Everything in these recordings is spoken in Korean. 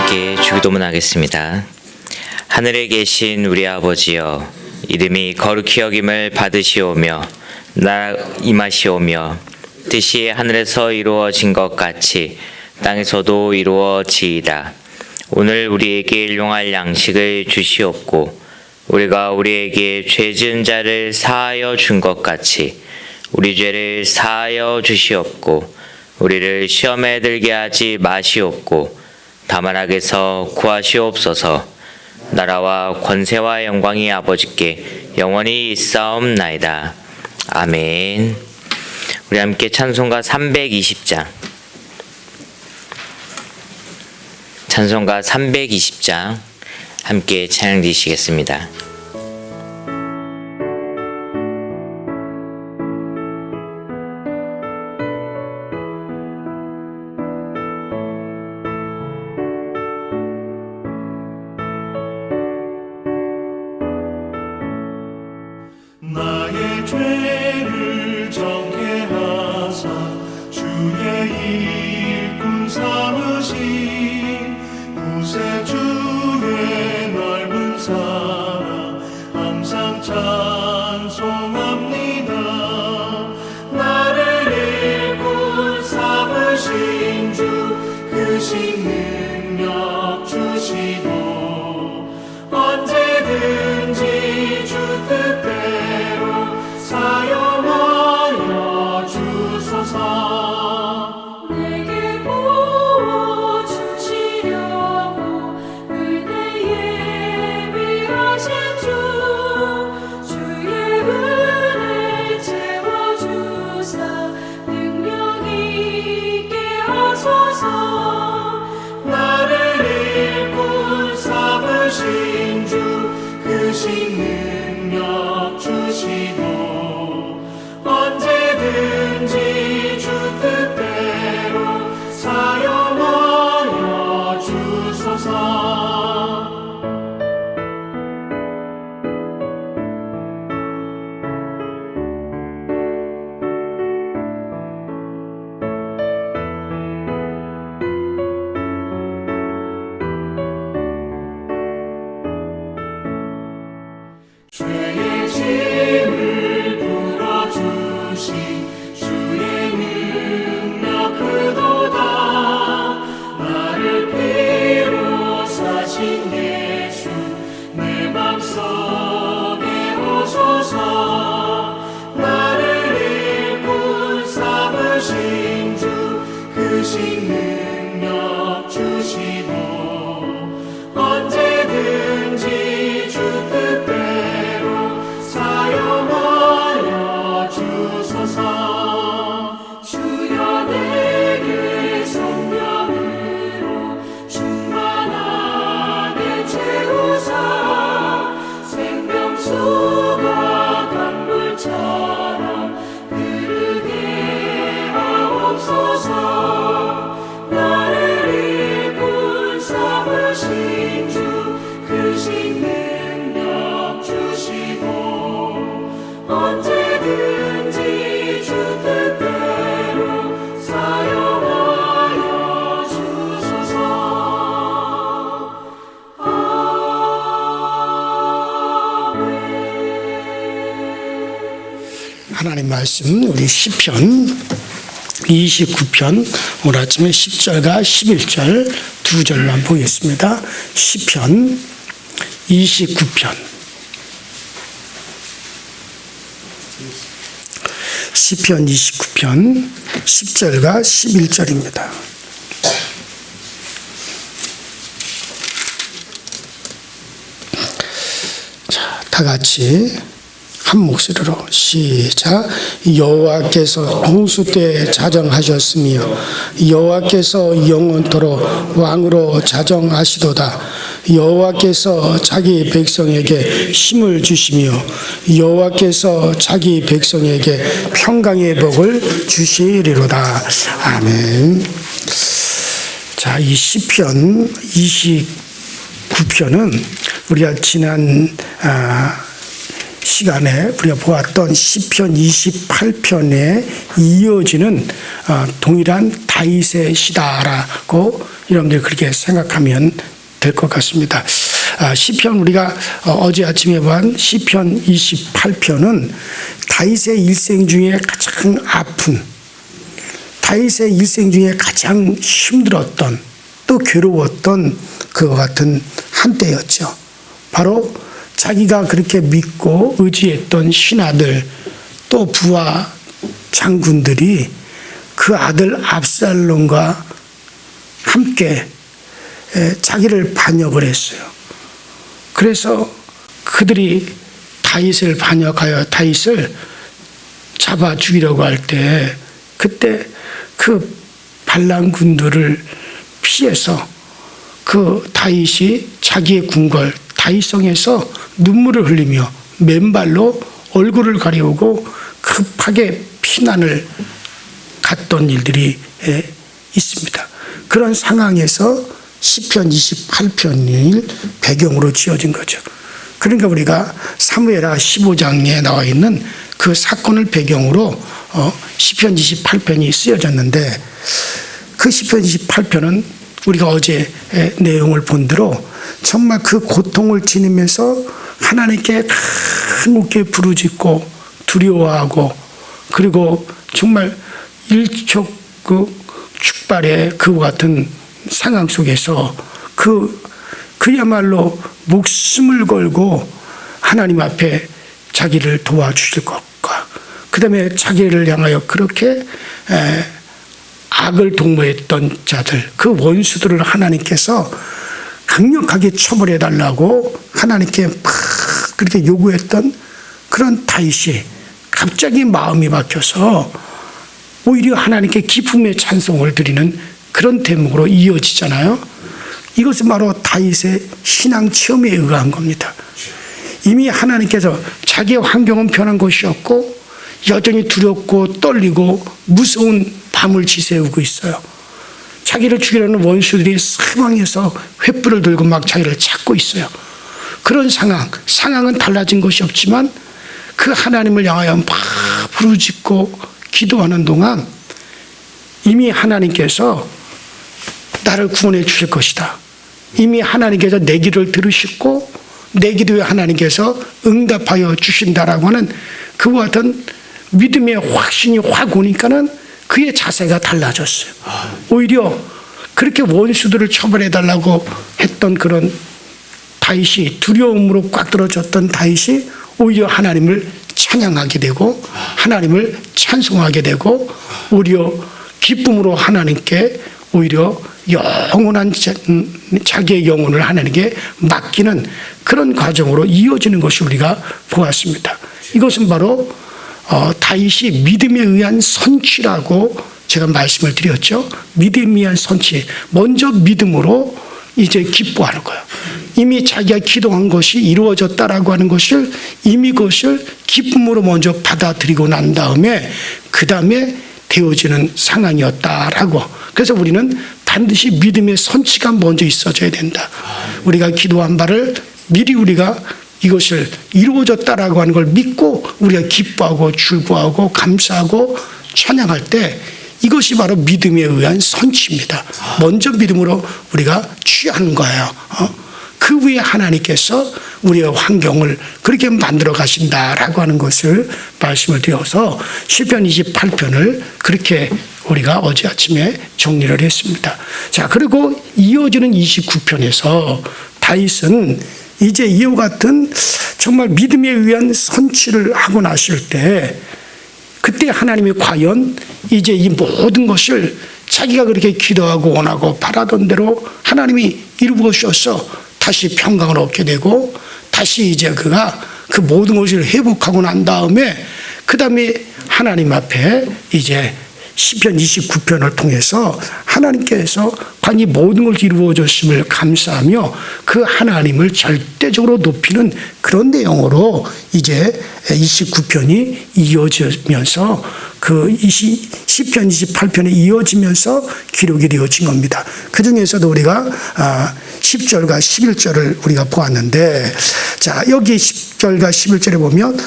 함께 주기도문 하겠습니다. 하늘에 계신 우리 아버지여, 이름이 거룩히 여김을 받으시오며 나라 임하시오며 뜻이 하늘에서 이루어진 것 같이 땅에서도 이루어지이다. 오늘 우리에게 일용할 양식을 주시옵고 우리가 우리에게 죄 지은 자를 사하여 준 것 같이 우리 죄를 사하여 주시옵고 우리를 시험에 들게 하지 마시옵고 다만 악에서 구하시옵소서. 나라와 권세와 영광이 아버지께 영원히 있사옵나이다. 아멘. 우리 함께 찬송가 320장, 찬송가 320장 함께 찬양 드리시겠습니다. 나의 죄를 정케 하사 주의 일꾼 삼으신 구세주의 넓은 사랑 항상 찬송합니다. 나를 일꾼 삼으신 주 크신 능력 주시고 언제든지 주 뜻대로 사용하여 주소서. 내게 부어주시려고 은혜 예비하신 주 주의 은혜 채워주사 능력 있게 하소서. 나를 일꾼 삼으신 주 크신 능력 주시고 언제든지 주 뜻대로 사용하여 주소서. 죄의 짐을 풀어주신 주의 능력 크도다. 나를 피로 사신 예수 내 맘속에 오소서. 나를 일꾼 삼으신 주 크신 능력 주시고 언제든지 주 뜻대로 사용하여 주소서. 주여 내게 성령으로 충만하게 채우사 생명수가 강물처럼 흐르게 하옵소서. 나를 일꾼 삼으신 주 크신 능력 주시고 언제든지 주 뜻대로 사용하여 주소서. 아멘. 하나님 말씀 우리 시편 29편 오늘 아침에 10절과 11절 두 절만 보겠습니다. 시편 29편 10절과 11절입니다. 자, 다 같이 한 목소리로 시작. 여호와께서 홍수 때 자정하셨으며 여호와께서 영원토록 왕으로 자정하시도다. 여호와께서 자기 백성에게 힘을 주시며 여호와께서 자기 백성에게 평강의 복을 주시리로다. 아멘. 자, 이 시편 29편은 우리가 지난 시간에 우리가 보았던 시편 28편에 이어지는 동일한 다윗의 시다라고 여러분들이 그렇게 생각하면 될 것 같습니다. 시편 우리가 어제 아침에 본 시편 28편은 다윗의 일생 중에 가장 아픈, 다윗의 일생 중에 가장 힘들었던 또 괴로웠던 그와 같은 한때였죠. 바로 자기가 그렇게 믿고 의지했던 신하들 또 부하 장군들이 그 아들 압살롬과 함께 자기를 반역을 했어요. 그래서 그들이 다윗을 반역하여 다윗을 잡아 죽이려고 할 때 그때 그 반란군들을 피해서 그 다윗이 자기의 궁궐 다윗성에서 눈물을 흘리며 맨발로 얼굴을 가리우고 급하게 피난을 갔던 일들이 있습니다. 그런 상황에서 시편 28편을 배경으로 지어진 거죠. 그러니까 우리가 사무엘하 15장에 나와 있는 그 사건을 배경으로 시편 28편이 쓰여졌는데 그 시편 28편은 우리가 어제 내용을 본 대로 정말 그 고통을 지니면서 하나님께 간곡히 부르짖고 두려워하고 그리고 정말 일촉즉발의 그와 같은 상황 속에서 그야말로 목숨을 걸고 하나님 앞에 자기를 도와주실 것과 그 다음에 자기를 향하여 그렇게 악을 동모했던 자들 그 원수들을 하나님께서 강력하게 처벌해 달라고 하나님께 막 그렇게 요구했던 그런 다윗이 갑자기 마음이 바뀌어서 오히려 하나님께 기쁨의 찬송을 드리는 그런 대목으로 이어지잖아요. 이것은 바로 다윗의 신앙 체험에 의한 겁니다. 이미 하나님께서 자기의 환경은 변한 것이었고 여전히 두렵고 떨리고 무서운 밤을 지새우고 있어요. 자기를 죽이려는 원수들이 사방에서 횃불을 들고 막 자기를 찾고 있어요. 그런 상황은 달라진 것이 없지만 그 하나님을 향하여 막 부르짖고 기도하는 동안 이미 하나님께서 나를 구원해 주실 것이다. 이미 하나님께서 내 기도를 들으시고 내 기도에 하나님께서 응답하여 주신다라고 하는 그와 같은 믿음의 확신이 확 오니까는 그의 자세가 달라졌어요. 오히려 그렇게 원수들을 처벌해달라고 했던 그런 다윗이 두려움으로 꽉 들어졌던 다윗이 오히려 하나님을 찬양하게 되고 하나님을 찬송하게 되고 오히려 기쁨으로 하나님께 오히려 영원한 자기의 영혼을 하나님께 맡기는 그런 과정으로 이어지는 것이 우리가 보았습니다. 이것은 바로 다윗이 믿음에 의한 선취라고 제가 말씀을 드렸죠. 믿음에 의한 선취. 먼저 믿음으로 이제 기뻐하는 거예요. 이미 자기가 기도한 것이 이루어졌다라고 하는 것을 이미 그것을 기쁨으로 먼저 받아들이고 난 다음에 그 다음에 되어지는 상황이었다라고. 그래서 우리는 반드시 믿음의 선취가 먼저 있어져야 된다. 우리가 기도한 바를 미리 우리가 이것을 이루어졌다라고 하는 걸 믿고 우리가 기뻐하고 즐거워하고 감사하고 찬양할 때 이것이 바로 믿음에 의한 선취입니다. 먼저 믿음으로 우리가 취하는 거예요. 그 위에 하나님께서 우리의 환경을 그렇게 만들어 가신다라고 하는 것을 말씀을 드려서 시편 28편을 그렇게 우리가 어제 아침에 정리를 했습니다. 자, 그리고 이어지는 29편에서 다윗은 이제 이와 같은 정말 믿음에 의한 선취를 하고 나실 때 그때 하나님이 과연 이제 이 모든 것을 자기가 그렇게 기도하고 원하고 바라던 대로 하나님이 이루어 주셔서 다시 평강을 얻게 되고 다시 이제 그가 그 모든 것을 회복하고 난 다음에 그 다음에 하나님 앞에 이제 시편 29편을 통해서 하나님께서 과연 이 모든 것을 이루어 줬음을 감사하며 그 하나님을 절대적으로 높이는 그런 내용으로 이제 29편이 이어지면서 그 시편 28편에 이어지면서 기록이 되어진 겁니다. 그 중에서도 우리가 10절과 11절을 우리가 보았는데, 자, 여기 10절과 11절에 보면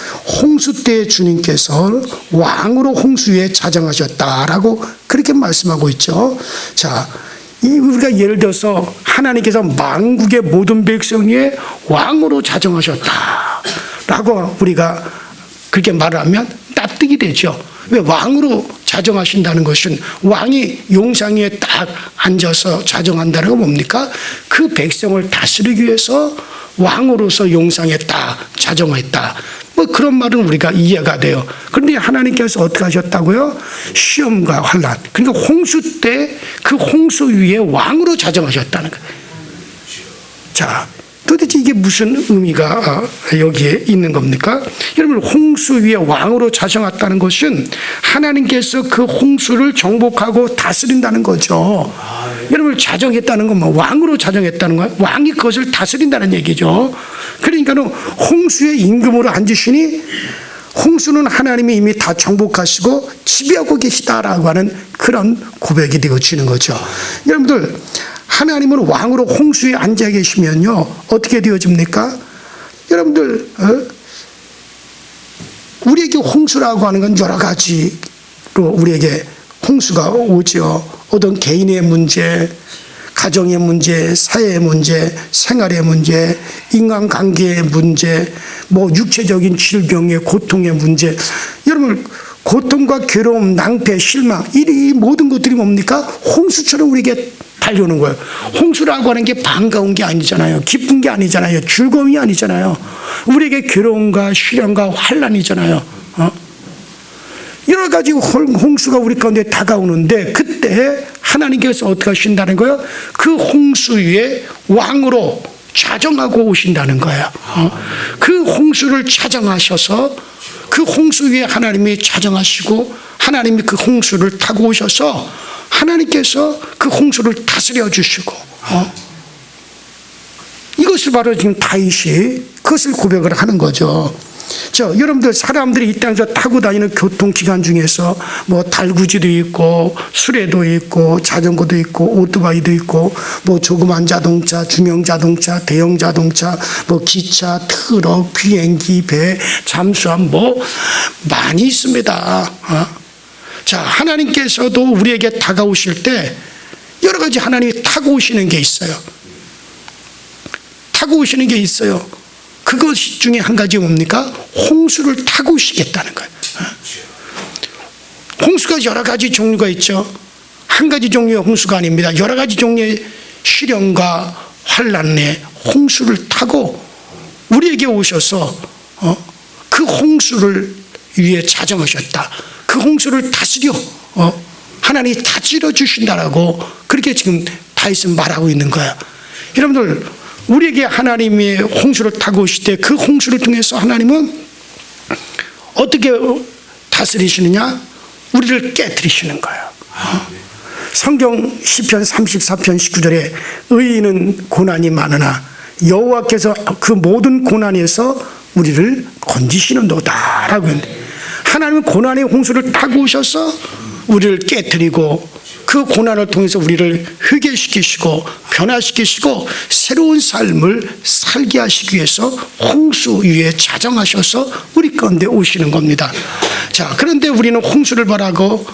홍수 때 주님께서 왕으로 홍수 위에 자정하셨다라고 그렇게 말씀하고 있죠. 자, 우리가 예를 들어서 하나님께서 만국의 모든 백성 위에 왕으로 자정하셨다라고 우리가 그렇게 말하면 납득이 되죠. 왜 왕으로 자정하신다는 것은 왕이 용상 위에 딱 앉아서 자정한다는 건 뭡니까? 그 백성을 다스리기 위해서 왕으로서 용상에 딱 자정했다. 뭐 그런 말은 우리가 이해가 돼요. 그런데 하나님께서 어떻게 하셨다고요? 시험과 환난. 그러니까 홍수 때 그 홍수 위에 왕으로 자정하셨다는 거예요. 자, 도대체 이게 무슨 의미가 여기에 있는 겁니까? 여러분, 홍수 위에 왕으로 자정했다는 것은 하나님께서 그 홍수를 정복하고 다스린다는 거죠. 여러분, 자정했다는 건 뭐 왕으로 자정했다는 거예요? 왕이 그것을 다스린다는 얘기죠. 그러니까는 홍수의 임금으로 앉으시니 홍수는 하나님이 이미 다 정복하시고 지배하고 계시다라고 하는 그런 고백이 되어지는 거죠. 여러분들, 하나님은 왕으로 홍수에 앉아 계시면요, 어떻게 되어집니까? 여러분들, 우리에게 홍수라고 하는 건 여러 가지로 우리에게 홍수가 오죠. 어떤 개인의 문제, 가정의 문제, 사회의 문제, 생활의 문제, 인간관계의 문제, 뭐 육체적인 질병의 고통의 문제. 여러분, 고통과 괴로움, 낭패, 실망, 이 모든 것들이 뭡니까? 홍수처럼 우리에게 달려오는 거예요. 홍수라고 하는 게 반가운 게 아니잖아요. 기쁜 게 아니잖아요. 즐거움이 아니잖아요. 우리에게 괴로움과 시련과 환난이잖아요. 여러 가지 홍수가 우리 가운데 다가오는데, 그때 하나님께서 어떻게 하신다는 거예요? 그 홍수 위에 왕으로 자정하고 오신다는 거예요. 그 홍수를 자정하셔서, 그 홍수 위에 하나님이 자정하시고, 하나님이 그 홍수를 타고 오셔서 하나님께서 그 홍수를 다스려 주시고, 이것을 바로 지금 다윗이 그것을 고백을 하는 거죠. 여러분들, 사람들이 이 땅에서 타고 다니는 교통기관 중에서 뭐 달구지도 있고 수레도 있고 자전거도 있고 오토바이도 있고 뭐 조그만 자동차, 중형 자동차, 대형 자동차, 뭐 기차, 트럭, 비행기, 배, 잠수함, 뭐 많이 있습니다. 자, 하나님께서도 우리에게 다가오실 때 여러 가지 하나님이 타고 오시는 게 있어요. 타고 오시는 게 있어요. 그것 중에 한 가지 뭡니까? 홍수를 타고 오시겠다는 거예요. 홍수가 여러 가지 종류가 있죠. 한 가지 종류의 홍수가 아닙니다. 여러 가지 종류의 시련과 환난의 홍수를 타고 우리에게 오셔서 그 홍수를 위해 자정하셨다. 그 홍수를 다스려 하나님이 다스려 주신다라고 그렇게 지금 다윗은 말하고 있는 거야. 여러분들, 우리에게 하나님의 홍수를 타고 오실 때 그 홍수를 통해서 하나님은 어떻게 다스리시느냐? 우리를 깨뜨리시는 거예요. 성경 시편 34편 19절에 의인은 고난이 많으나 여호와께서 그 모든 고난에서 우리를 건지시는도다라고 했는데, 하나님은 고난의 홍수를 타고 오셔서 우리를 깨뜨리고 그 고난을 통해서 우리를 회개시키시고 변화시키시고 새로운 삶을 살게 하시기 위해서 홍수 위에 자정하셔서 우리 가운데 오시는 겁니다. 자, 그런데 우리는 홍수를 바라고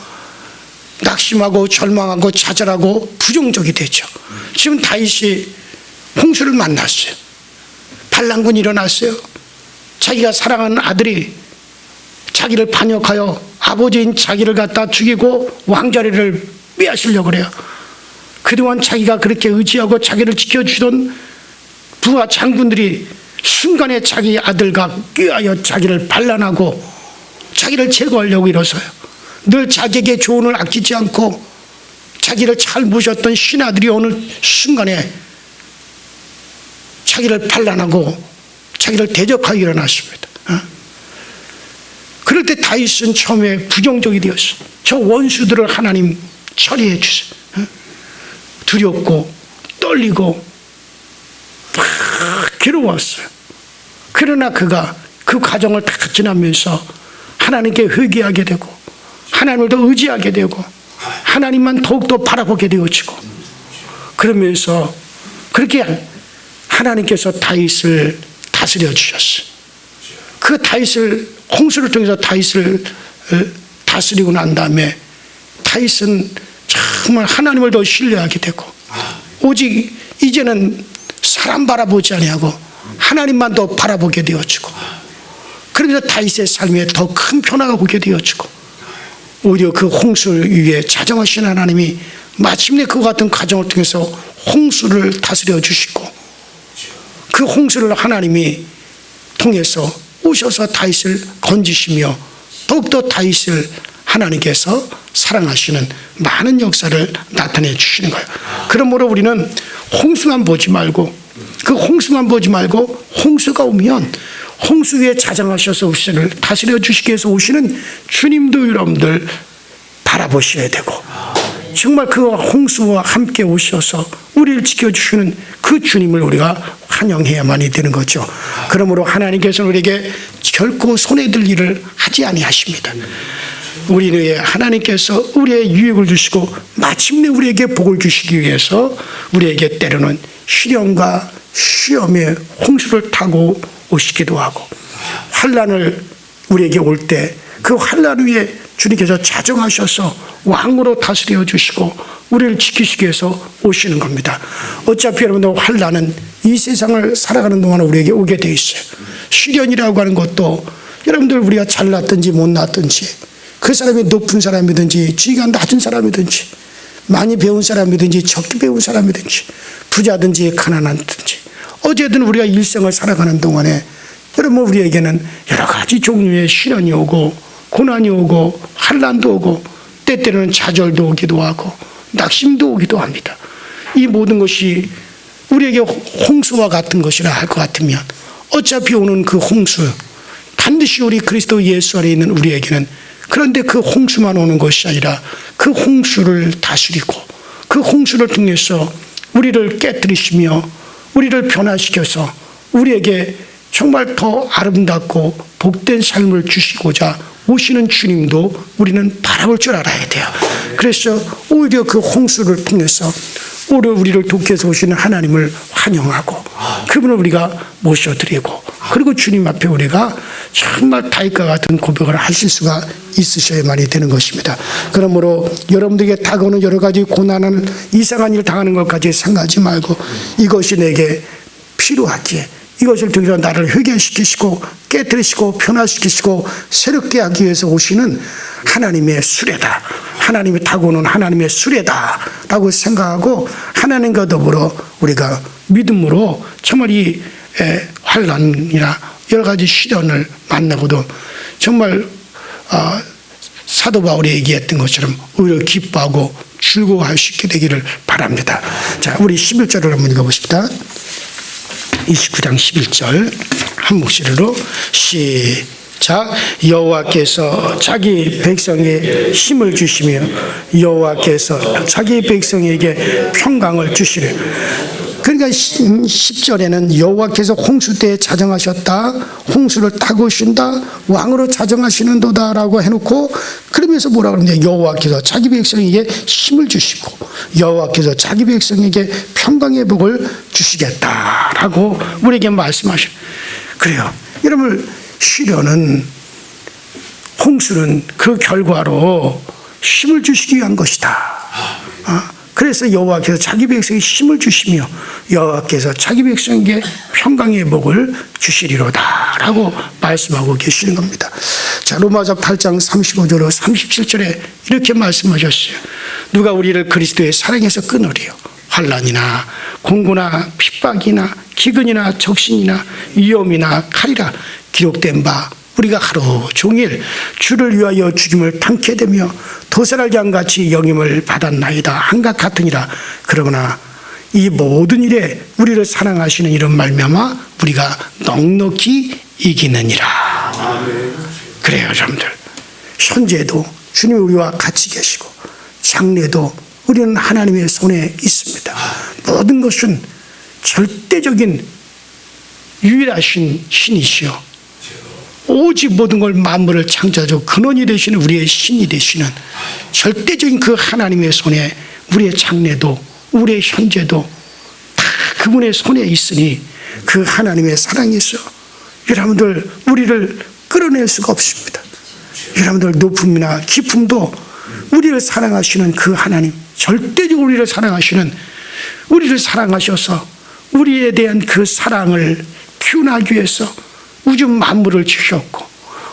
낙심하고 절망하고 좌절하고 부정적이 되죠. 지금 다윗이 홍수를 만났어요. 반란군이 일어났어요. 자기가 사랑하는 아들이 자기를 반역하여 아버지인 자기를 갖다 죽이고 왕자리를 빼앗으려고 그래요. 그동안 자기가 그렇게 의지하고 자기를 지켜주던 부하 장군들이 순간에 자기 아들과 꾀하여 자기를 반란하고 자기를 제거하려고 일어서요. 늘 자기에게 조언을 아끼지 않고 자기를 잘 모셨던 신하들이 어느 순간에 자기를 반란하고 자기를 대적하여 일어났습니다. 그럴 때 다윗은 처음에 부정적이 되었어요. 저 원수들을 하나님 처리해 주세요. 두렵고 떨리고 막 괴로웠어요. 그러나 그가 그 과정을 다 지나면서 하나님께 회개하게 되고 하나님을 더 의지하게 되고 하나님만 더욱더 바라보게 되어지고, 그러면서 그렇게 하나님께서 다윗을 다스려 주셨어요. 그 다윗을 홍수를 통해서 다윗을 다스리고 난 다음에 다윗은 정말 하나님을 더 신뢰하게 되고 오직 이제는 사람 바라보지 아니하고 하나님만 더 바라보게 되어지고 그러면서 다윗의 삶에 더 큰 변화가 오게 되어지고 오히려 그 홍수를 위해 자정하신 하나님이 마침내 그와 같은 과정을 통해서 홍수를 다스려 주시고 그 홍수를 하나님이 통해서 오셔서 다윗을 건지시며 더욱더 다윗을 하나님께서 사랑하시는 많은 역사를 나타내 주시는 거예요. 그러므로 우리는 홍수만 보지 말고 그 홍수만 보지 말고 홍수가 오면 홍수 위에 자정하셔서 우리를 다스려 주시기 위해서 오시는 주님도 여러분들 바라보셔야 되고 정말 그 홍수와 함께 오셔서 우리를 지켜주시는 그 주님을 우리가 환영해야만이 되는 거죠. 그러므로 하나님께서는 우리에게 결코 손해들 일을 하지 아니하십니다. 우리는 하나님께서 우리의 유익을 주시고 마침내 우리에게 복을 주시기 위해서 우리에게 때로는 시련과 시험의 홍수를 타고 오시기도 하고 환난을 우리에게 올 때 그 환난 위에 주님께서 자정하셔서 왕으로 다스려 주시고 우리를 지키시기 위해서 오시는 겁니다. 어차피 여러분들 환난은 이 세상을 살아가는 동안 우리에게 오게 돼 있어요. 시련이라고 하는 것도 여러분들 우리가 잘났든지 못났든지 그 사람이 높은 사람이든지 지위가 낮은 사람이든지 많이 배운 사람이든지 적게 배운 사람이든지 부자든지 가난하든지 어쨌든 우리가 일생을 살아가는 동안에 여러분 우리에게는 여러 가지 종류의 시련이 오고 고난이 오고 환난도 오고 때때로는 좌절도 오기도 하고 낙심도 오기도 합니다. 이 모든 것이 우리에게 홍수와 같은 것이라 할 것 같으면 어차피 오는 그 홍수 반드시 우리 그리스도 예수 안에 있는 우리에게는 그런데 그 홍수만 오는 것이 아니라 그 홍수를 다스리고 그 홍수를 통해서 우리를 깨뜨리시며 우리를 변화시켜서 우리에게 정말 더 아름답고 복된 삶을 주시고자 오시는 주님도 우리는 바라볼 줄 알아야 돼요. 그래서 오히려 그 홍수를 통해서 오히려 우리를 돕게해서 오시는 하나님을 환영하고 그분을 우리가 모셔드리고 그리고 주님 앞에 우리가 정말 다윗과 같은 고백을 하실 수가 있으셔야만이 되는 것입니다. 그러므로 여러분들에게 다가오는 여러 가지 고난을 이상한 일 당하는 것까지 생각하지 말고 이것이 내게 필요하기에 이것을 통해서 나를 회개시키시고 깨뜨리시고 변화시키시고 새롭게 하기 위해서 오시는 하나님의 수레다. 하나님이 타고오는 하나님의 수레다 라고 생각하고 하나님과 더불어 우리가 믿음으로 정말 이 환난이나 여러 가지 시련을 만나고도 정말 사도 바울이 얘기했던 것처럼 오히려 기뻐하고 즐거워할 수 있게 되기를 바랍니다. 자, 우리 11절을 한번 읽어보십시다. 29장 11절 한 목소리로 시작. 여호와께서 자기 백성에 힘을 주시며 여호와께서 자기 백성에게 평강을 주시려. 그러니까 10절에는 여호와께서 홍수 때에 자정하셨다, 홍수를 타고 오신다, 왕으로 자정하시는도다 라고 해놓고 그러면서 뭐라고 그러냐, 여호와께서 자기 백성에게 힘을 주시고 여호와께서 자기 백성에게 평강의 복을 주시겠다라고 우리에게 말씀하시는. 그래요. 여러분, 시련은, 홍수는 그 결과로 힘을 주시기 위한 것이다. 그래서 여호와께서 자기 백성에게 힘을 주시며 여호와께서 자기 백성에게 평강의 복을 주시리로다 라고 말씀하고 계시는 겁니다. 자, 로마서 8장 35절로 37절에 이렇게 말씀하셨어요. 누가 우리를 그리스도의 사랑에서 끊으리요? 환난이나 공고나 핍박이나 기근이나 적신이나 위험이나 칼이라 기록된 바 우리가 하루 종일 주를 위하여 죽임을 당케 되며 도살할 양같이 영임을 받았나이다 한각 같으니라. 그러나 이 모든 일에 우리를 사랑하시는 이런 말미암아 우리가 넉넉히 이기느니라. 그래요, 여러분들. 현재도 주님이 우리와 같이 계시고 장래도 우리는 하나님의 손에 있습니다. 모든 것은 절대적인 유일하신 신이시여 오직 모든 걸 만물을 창조하고 근원이 되시는 우리의 신이 되시는 절대적인 그 하나님의 손에 우리의 장래도 우리의 현재도 다 그분의 손에 있으니 그 하나님의 사랑이 있어 여러분들 우리를 끌어낼 수가 없습니다. 여러분들 높음이나 깊음도 우리를 사랑하시는 그 하나님, 절대적으로 우리를 사랑하시는, 우리를 사랑하셔서 우리에 대한 그 사랑을 표현하기 위해서 우주 만물을 지으셨고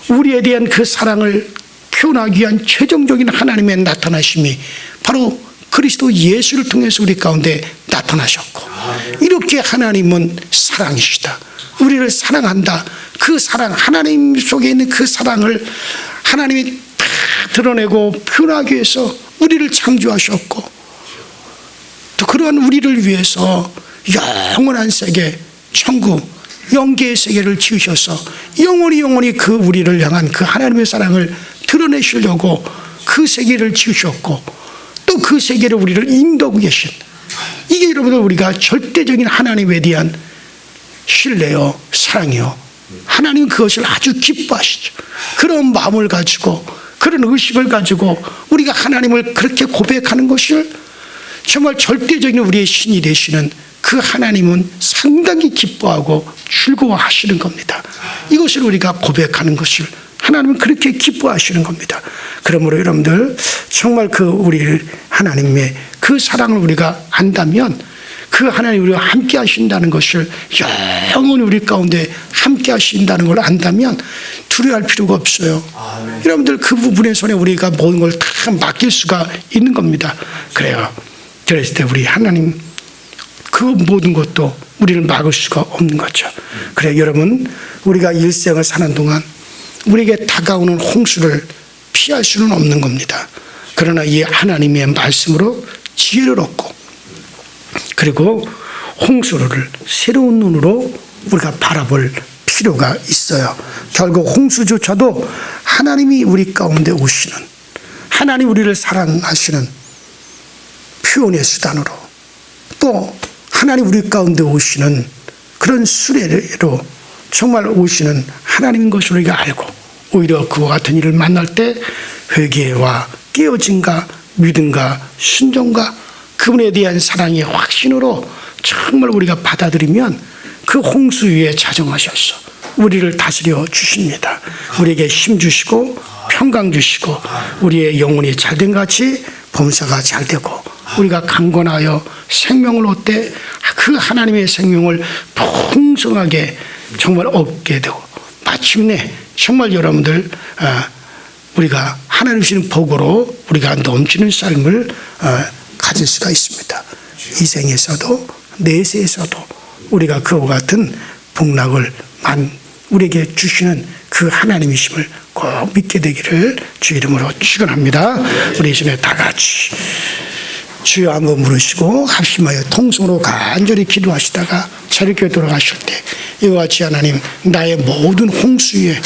우리에 대한 그 사랑을 표현하기 위한 최종적인 하나님의 나타나심이 바로 그리스도 예수를 통해서 우리 가운데 나타나셨고, 이렇게 하나님은 사랑이시다, 우리를 사랑한다, 그 사랑, 하나님 속에 있는 그 사랑을 하나님이 다 드러내고 표현하기 위해서 우리를 창조하셨고, 또 그러한 우리를 위해서 영원한 세계, 천국, 영계의 세계를 지으셔서 영원히 그 우리를 향한 그 하나님의 사랑을 드러내시려고 그 세계를 지으셨고, 또 그 세계를 우리를 인도하고 계신, 이게 여러분들 우리가 절대적인 하나님에 대한 신뢰요, 사랑이요. 하나님은 그것을 아주 기뻐하시죠. 그런 마음을 가지고, 그런 의식을 가지고 우리가 하나님을 그렇게 고백하는 것을 정말 절대적인 우리의 신이 되시는 그 하나님은 상당히 기뻐하고 즐거워하시는 겁니다. 이것을 우리가 고백하는 것을 하나님은 그렇게 기뻐하시는 겁니다. 그러므로 여러분들 정말 그 우리를 하나님의 그 사랑을 우리가 안다면, 그 하나님 우리와 함께 하신다는 것을, 영원히 우리 가운데 함께 하신다는 걸 안다면 두려워할 필요가 없어요. 여러분들 그 부분의 손에 우리가 모든 걸 다 맡길 수가 있는 겁니다. 그래요. 그랬을 때 우리 하나님 그 모든 것도 우리를 막을 수가 없는 거죠. 그래 여러분, 우리가 일생을 사는 동안 우리에게 다가오는 홍수를 피할 수는 없는 겁니다. 그러나 이 하나님의 말씀으로 지혜를 얻고, 그리고 홍수를 새로운 눈으로 우리가 바라볼 필요가 있어요. 결국 홍수조차도 하나님이 우리 가운데 오시는, 하나님 우리를 사랑하시는 표현의 수단으로, 또 하나님 우리 가운데 오시는 그런 수레로 정말 오시는 하나님인 것을 우리가 알고, 오히려 그와 같은 일을 만날 때 회개와 깨어짐과 믿음과 순종과 그분에 대한 사랑의 확신으로 정말 우리가 받아들이면 그 홍수 위에 자정하셔서 우리를 다스려 주십니다. 우리에게 힘 주시고 평강 주시고, 우리의 영혼이 잘된 같이 범사가 잘 되고, 우리가 강건하여 생명을 얻되 그 하나님의 생명을 풍성하게 정말 얻게 되고, 마침내 정말 여러분들 우리가 하나님 주시는 복으로 우리가 넘치는 삶을 가질 수가 있습니다. 이 생에서도 내세에서도 우리가 그와 같은 복락을 우리에게 주시는 그 하나님이심을 꼭 믿게 되기를 주 이름으로 축원합니다. 우리 이 시간에 다 같이 주여 한번 부르시고 합심하여 통성으로 간절히 기도하시다가 자리께 돌아가실 때 이와 같이 하나님, 나의 모든 홍수 위에,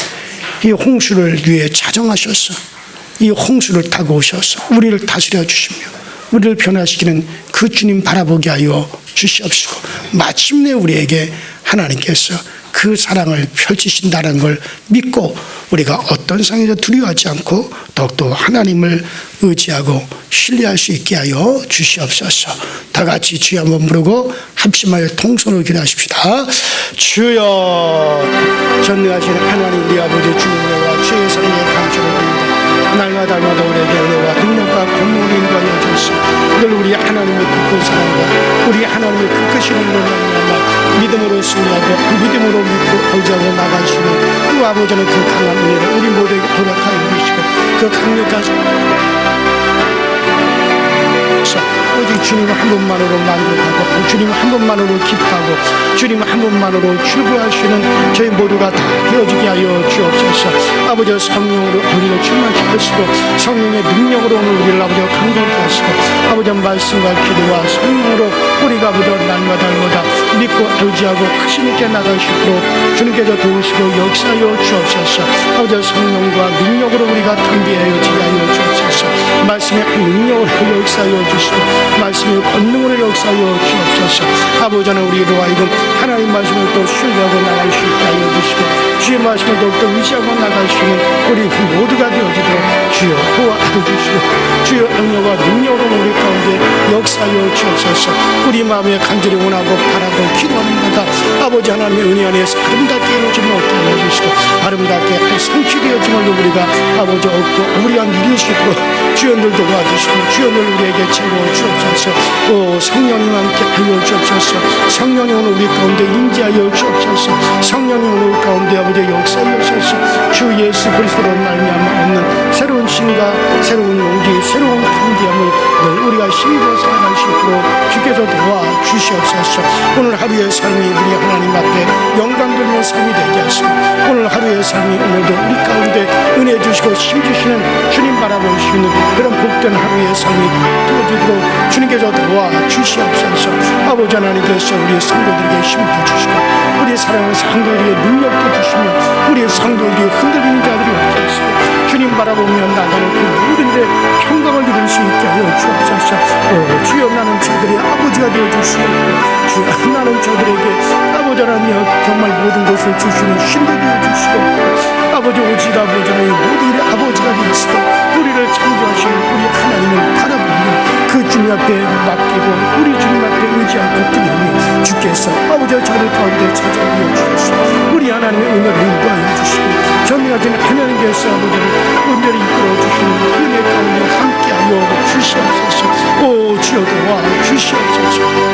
이 홍수를 위해 자정하셔서 이 홍수를 타고 오셔서 우리를 다스려 주시며 우리를 변화시키는 그 주님 바라보게 하여 주시옵시고, 마침내 우리에게 하나님께서 그 사랑을 펼치신다는 걸 믿고 우리가 어떤 상황에서 두려워하지 않고 더욱더 하나님을 의지하고 신뢰할 수 있게 하여 주시옵소서. 다 같이 주여 한번 부르고 합심하여 통성으로 기도하십시다. 주여, 전능하신 하나님 우리 아버지 주님과 주의 사랑에 감사를 드립니다. 날마다 우리에게 은혜와 능력과 권능을 인도하여 주시옵소서. 늘 우리 하나님의 굳건 사랑과 우리 하나님의 그 크신 은혜로 말미암아 믿음으로 승리하고 믿음으로 믿고 의지하고 나가시는 그 아버지는 그 강한 은혜를 우리 모두에게 허락하여 주시고, 그 강력한 오직 주님 한 분만으로 만족하고 주님 한 분만으로 기뻐하고 주님 한 분만으로 출구하시는 저희 모두가 다 되어지게 하여 주옵소서. 아버지 성령으로 우리를 충만케 하시고 성령의 능력으로 오늘 우리를 아버지 강건케 하시고, 아버지 말씀과 기도와 성령으로 우리가 아버지 날마다 믿고 의지하고 확신 있게 나가시고 주님께서 도우시고 역사하여 주옵소서. 아버지 성령과 능력으로 우리가 담비하여 지게 하여 주옵소서. 말씀의 능력으로 역사하여 주시고 말씀의 권능으로 역사하여 주옵소서. 아버지는 우리로 하여금 하나님 말씀을 또 신뢰하고 나갈 수 있게 하여 주시고 주의 말씀을 더욱더 의지하고 나갈 수 있는 우리 모두가 되어지도록 주여 도와주시고 주여 능력과 능력으로 우리 가운데 역사하여 주옵소서. 우리 마음에 간절히 원하고 바라고 기도하는 바가 아버지 하나님의 은혜 안에서 아름답게 이루어지 못게 하여 주시고 아름답게 성취되어짐을 우리가 아버지 얻고 우리가 누릴 수 있도록 주연들 도와주시고 주연을 우리에게 채워 주옵소서. 성령님 함께 하여 주옵소서. 성령님 오늘 우리 가운데 임재하여 주옵소서. 성령님 오늘 가운데 아버지 역사하여 주옵소서. 주 예수 그리스도로 말미암아 얻는 새로운 신과 새로운 용기 새로운 강대함을 늘 우리가 힘입어 살아갈 수 있도록 주께서 도와주시옵소서. 오늘 하루의 삶이 우리 하나님 앞에 영광 돌리는 삶이 되게 하시고 오늘 하루의 삶이 오늘도 우리 가운데 은혜 주시고 힘 주시는 주님 바라볼 수 있는 그런 복된 하루의 삶이 되어지도록 주님께서 도와주시옵소서. 아버지 하나님께서 우리 성도들에게 힘도 주시고 우리 사랑하는 성도들에게 능력도 주시며 우리 성도들이 흔들리는 자들이 없게 하시고 주님 바라보며 나가는 그 모든 일에 평강을 누릴 수 있게 하여 주옵소서. 주여 나는 저들의 아버지가 되어줄 수 있고 주여 나는 저들에게 아버지 하나님 정말 모든 것을 주시는 신도 되어주시고 아버지 오직 아버지 하나님 모든 일의 아버지가 되시고 우리를 창조하신 우리 하나님을 바라보며 그 주님 앞에 맡기고 우리 주님 앞에 의지하고 드리니 주께서 아버지 저들 가운데 찾아오여 주시고 우리 하나님의 은혜를 인도하여 주시고 전능하신 하나님께서 아버지를 온전히 이끌어 주시는 은혜 가운데 함께하여 주시옵소서. 오 주여 도와 주시옵소서.